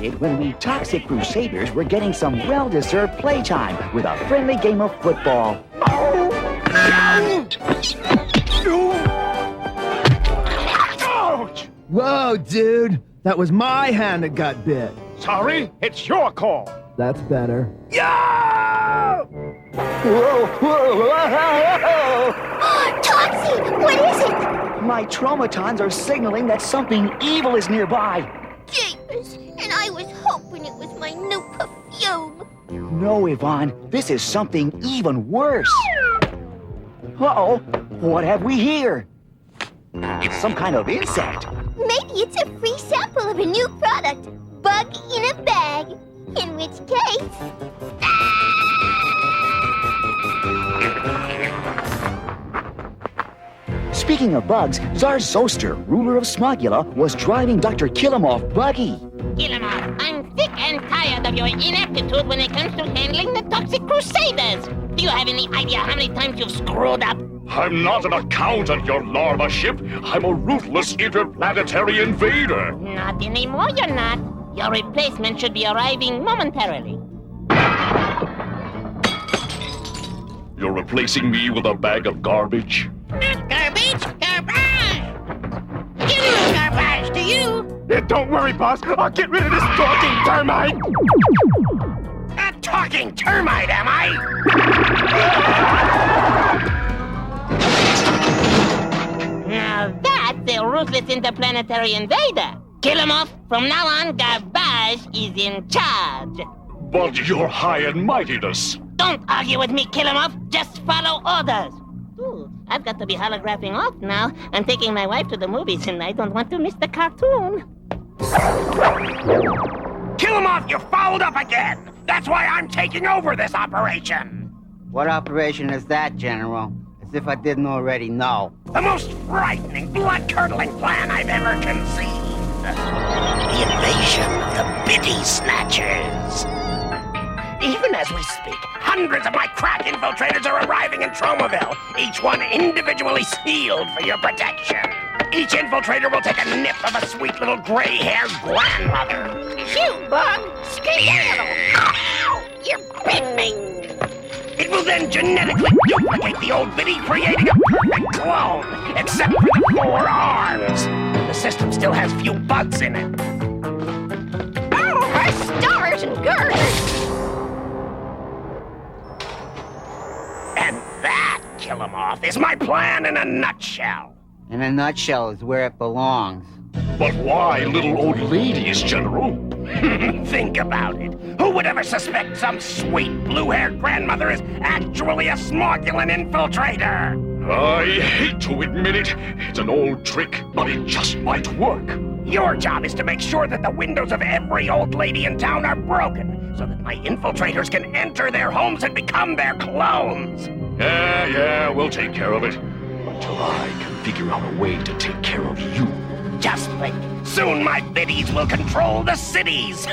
started when we Toxic Crusaders were getting some well-deserved playtime with a friendly game of football. Ouch! Whoa, dude! That was my hand that got bit. Sorry, it's your call. That's better. Yo! Whoa, whoa, whoa! Toxie, what is it? My Tromatons are signaling that something evil is nearby. Jeepers, and I was hoping it was my new perfume. No, Yvonne, this is something even worse. Uh-oh, what have we here? It's some kind of insect. Maybe it's a free sample of a new product, bug in a bag. In which case... Speaking of bugs, Czar Zosta, ruler of Smogula, was driving Dr. Killemoff buggy. Killemoff, I'm sick and tired of your ineptitude when it comes to handling the Toxic Crusaders. Do you have any idea how many times you've screwed up? I'm not an accountant, your larva ship. I'm a ruthless interplanetary invader. Not anymore, you're not. Your replacement should be arriving momentarily. You're replacing me with a bag of garbage? Not garbage, garbage! You, garbage to you! Don't worry, boss. I'll get rid of this talking termite. A talking termite, am I? Now that's a ruthless interplanetary invader. Killemoff, from now on, Garbage is in charge. But your high and mightiness. Don't argue with me, Killemoff. Just follow orders. Ooh, I've got to be holographing off now. I'm taking my wife to the movies, and I don't want to miss the cartoon. Killemoff, you fouled up again. That's why I'm taking over this operation. What operation is that, General? As if I didn't already know. The most frightening, blood-curdling plan I've ever conceived. The invasion of the Biddy Snatchers. Even as we speak, hundreds of my crack infiltrators are arriving in Tromaville, each one individually sealed for your protection. Each infiltrator will take a nip of a sweet little gray-haired grandmother. Shoot, Bug! Skedaddle! Ow! You bit me! It will then genetically duplicate the old Biddy, creating a perfect clone, except for the 4 arms. The system still has few bugs in it. Oh, my stars and girders! And that, Killemoff, is my plan in a nutshell. In a nutshell is where it belongs. But why little old ladies, General? Think about it. Who would ever suspect some sweet blue-haired grandmother is actually a Smogulan infiltrator? I hate to admit it. It's an old trick, but it just might work. Your job is to make sure that the windows of every old lady in town are broken, so that my infiltrators can enter their homes and become their clones. Yeah, we'll take care of it. Until I can figure out a way to take care of you. Just think, soon my biddies will control the cities.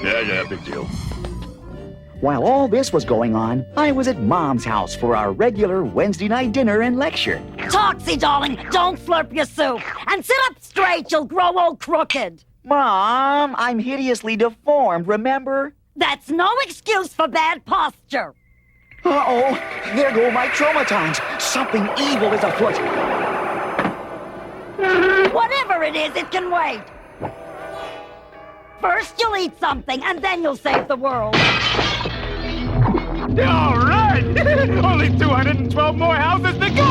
Yeah, big deal. While all this was going on, I was at Mom's house for our regular Wednesday night dinner and lecture. Toxie, darling, don't slurp your soup. And sit up straight, you'll grow old crooked. Mom, I'm hideously deformed, remember? That's no excuse for bad posture. Uh-oh, there go my Tromatons. Something evil is afoot. Whatever it is, it can wait. First you'll eat something, and then you'll save the world. All right! Only 212 more houses to go!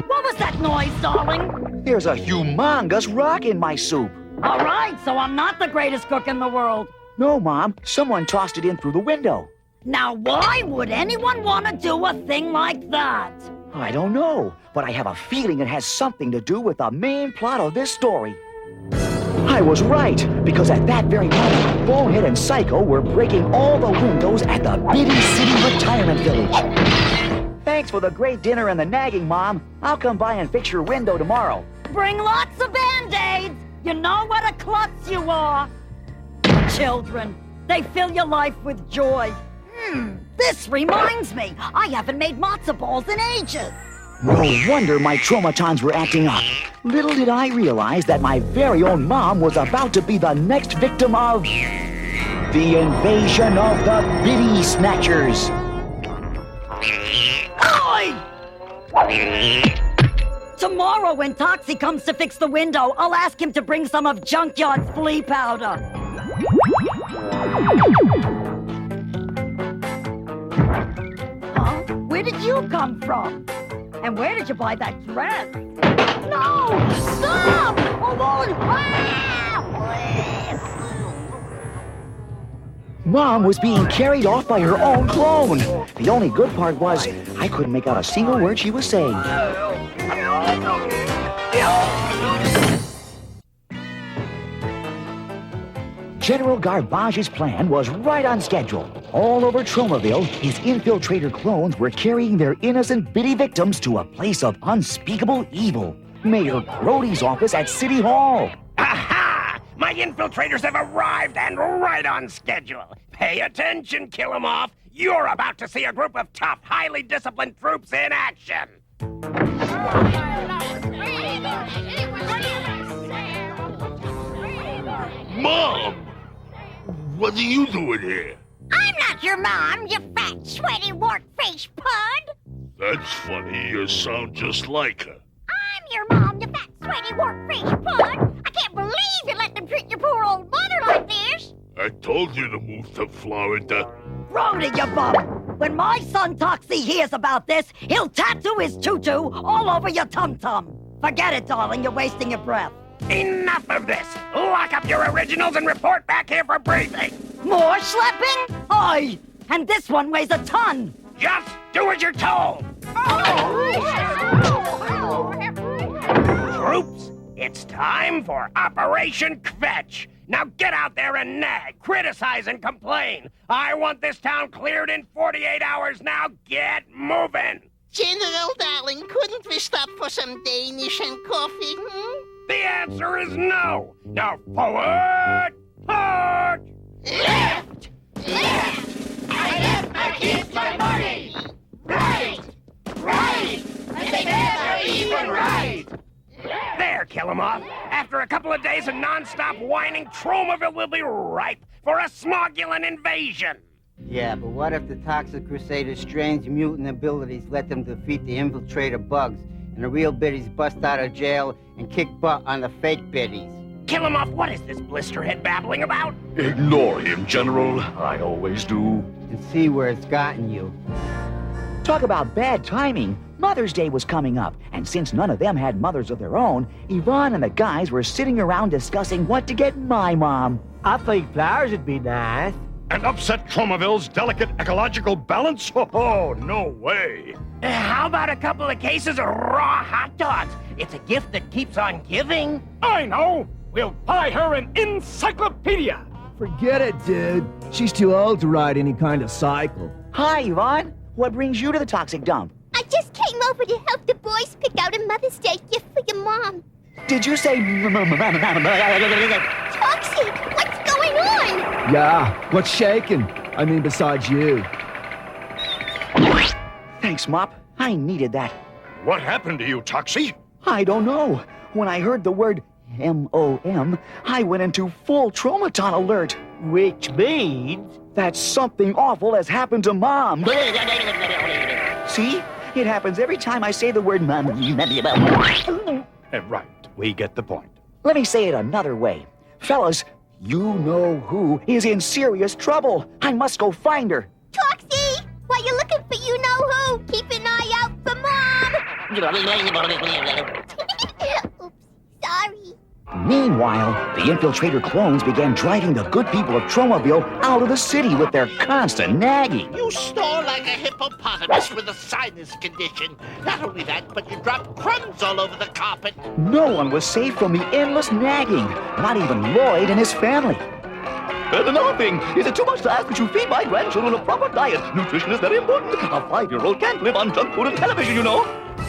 What was that noise, darling? There's a humongous rock in my soup. All right, so I'm not the greatest cook in the world. No, Mom, someone tossed it in through the window. Now, why would anyone want to do a thing like that? I don't know, but I have a feeling it has something to do with the main plot of this story. I was right, because at that very moment, Bonehead and Psycho were breaking all the windows at the Biddy City Retirement Village. Thanks for the great dinner and the nagging, Mom. I'll come by and fix your window tomorrow. Bring lots of Band-Aids. You know what a klutz you are. Children, they fill your life with joy. This reminds me, I haven't made matzo balls in ages. No wonder my Tromatons were acting up. Little did I realize that my very own mom was about to be the next victim of the invasion of the Biddy Snatchers. Tomorrow when Toxie comes to fix the window, I'll ask him to bring some of Junkyard's flea powder. Huh? Where did you come from? And where did you buy that dress? No! Stop! Oh, Lord! Mom was being carried off by her own clone. The only good part was I couldn't make out a single word she was saying. General Garbage's plan was right on schedule. All over Tromaville, his infiltrator clones were carrying their innocent Biddy victims to a place of unspeakable evil. Mayor Grody's office at City Hall. Aha! My infiltrators have arrived and right on schedule. Pay attention, Killemoff. You're about to see a group of tough, highly disciplined troops in action. Mom! What are you doing here? I'm not your mom, you fat, sweaty, wart-faced pud. That's funny. You sound just like her. I'm your mom, you fat, sweaty, wart-faced pud. I can't believe you let them treat your poor old mother like this. I told you to move to Florida. Brody, you bum! When my son Toxie hears about this, he'll tattoo his tutu all over your tum-tum. Forget it, darling, you're wasting your breath. Enough of this! Lock up your originals and report back here for briefing! More schlepping? Aye! And this one weighs a ton! Just do as you're told! Troops, it's time for Operation Kvetch! Now get out there and nag, criticize, and complain! I want this town cleared in 48 hours now! Get moving! General, darling, couldn't we stop for some Danish and coffee, The answer is no! Now forward! March! Left! Left! I left my kids my money! Right! Right! And they never even right! There, Killemoff. After a couple of days of non-stop whining, Tromaville will be ripe for a smogulant invasion! Yeah, but what if the toxic Crusaders' strange mutant abilities let them defeat the infiltrator bugs, and the real Biddies bust out of jail and kick butt on the fake Biddies? Killemoff, what is this blisterhead babbling about? Ignore him, General. I always do. And see where it's gotten you. Talk about bad timing. Mother's Day was coming up, and since none of them had mothers of their own, Yvonne and the guys were sitting around discussing what to get my mom. I think flowers would be nice. And upset Tromaville's delicate ecological balance? Oh, no way. How about a couple of cases of raw hot dogs? It's a gift that keeps on giving. I know! We'll buy her an encyclopedia! Forget it, dude. She's too old to ride any kind of cycle. Hi, Yvonne. What brings you to the toxic dump? I just came over to help the boys pick out a Mother's Day gift for your mom. Did you say... Toxie, what's going on? Yeah, what's shaking? I mean, besides you. Thanks, Mop. I needed that. What happened to you, Toxie? I don't know. When I heard the word M-O-M, I went into full Tromaton alert. Which means... that something awful has happened to Mom. See? It happens every time I say the word Mom. Right, we get the point. Let me say it another way. Fellas, you know who is in serious trouble. I must go find her. Toxie, while you're looking for you know who, keep an eye out for Mom. Oops, sorry. Meanwhile, the infiltrator clones began driving the good people of Tromaville out of the city with their constant nagging. You snore like a hippopotamus with a sinus condition. Not only that, but you drop crumbs all over the carpet. No one was safe from the endless nagging, not even Lloyd and his family. And another thing, is it too much to ask that you feed my grandchildren a proper diet? Nutrition is very important. A 5-year-old can't live on junk food and television, you know.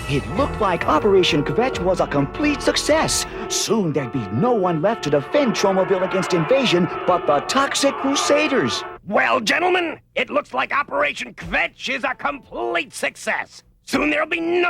It looked like Operation Kvetch was a complete success. Soon there'd be no one left to defend Tromaville against invasion but the toxic Crusaders. Well, gentlemen, it looks like Operation Kvetch is a complete success. Soon there'll be no